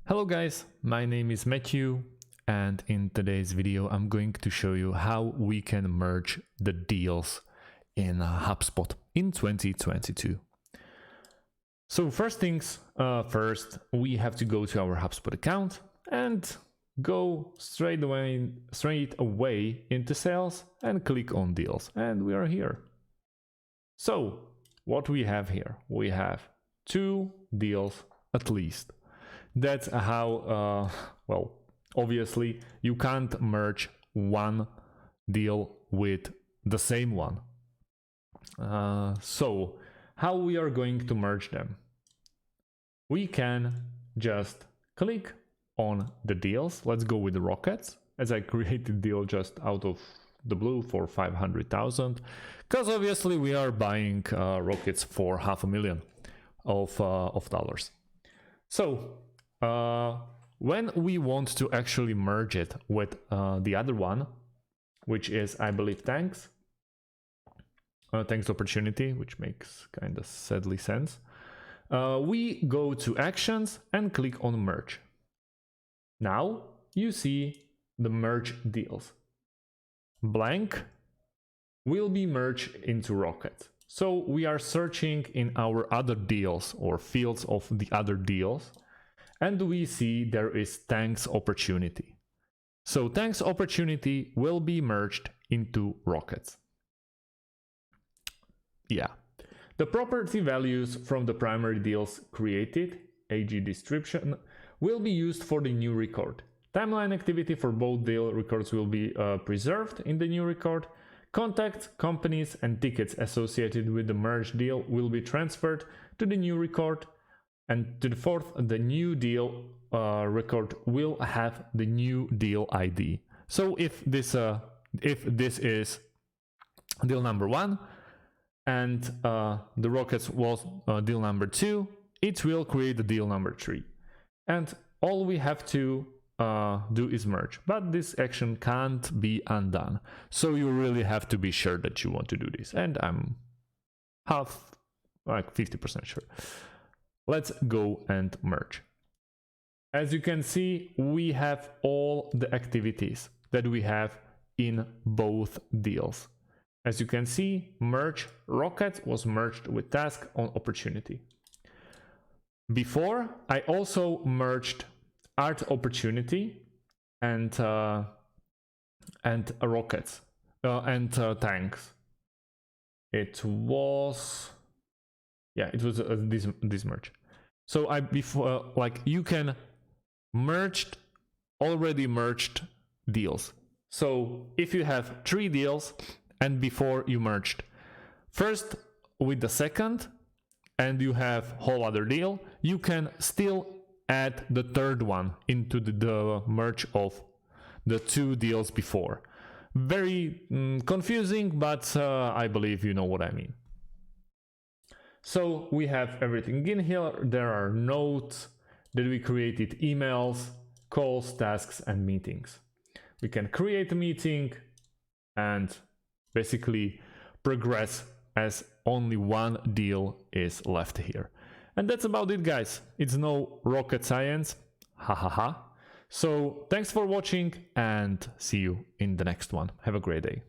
Hello guys, my name is Matthew, and in today's video I'm going to show you how we can merge the deals in Hubspot in 2022. So first things first, we have to go to our Hubspot account and go straight away into sales and click on deals, and we are here. So what we have here, we have 2 deals at least. That's how, well, obviously you can't merge one deal with the same one. So how we are going to merge them? We can just click on the deals. Let's go with the rockets, as I created deal just out of the blue for 500,000, because obviously we are buying rockets for $500,000 of dollars. So when we want to actually merge it with the other one, which is, I believe, thanks opportunity, which makes kind of sadly sense, we go to actions and click on merge. Now you see the merge deals. Blank will be merged into rocket. So we are searching in our other deals or fields of the other deals, and we see there is thanks opportunity. So thanks opportunity will be merged into rockets. Yeah. The property values from the primary deals created, AG description, will be used for the new record. Timeline activity for both deal records will be preserved in the new record. Contacts, companies, and tickets associated with the merged deal will be transferred to the new record. And to the fourth, the new deal record will have the new deal ID. So if this is deal number 1 and the rockets was deal number 2, it will create the deal number 3. And all we have to do is merge, but this action can't be undone. So you really have to be sure that you want to do this. And I'm like 50% sure. Let's go and merge. As you can see, we have all the activities that we have in both deals. As you can see, merge rocket was merged with task on opportunity. Before, I also merged art opportunity and rockets and tanks. It was this merge. So you can already merged deals. So if you have 3 deals and before you merged first with the second and you have whole other deal, you can still add the third one into the merge of the 2 deals before. Very confusing, but I believe you know what I mean. So we have everything in here. There are notes that we created, emails, calls, tasks, and meetings. We can create a meeting and basically progress as only one deal is left here. And that's about it, guys. It's no rocket science. Ha ha ha. So thanks for watching and see you in the next one. Have a great day.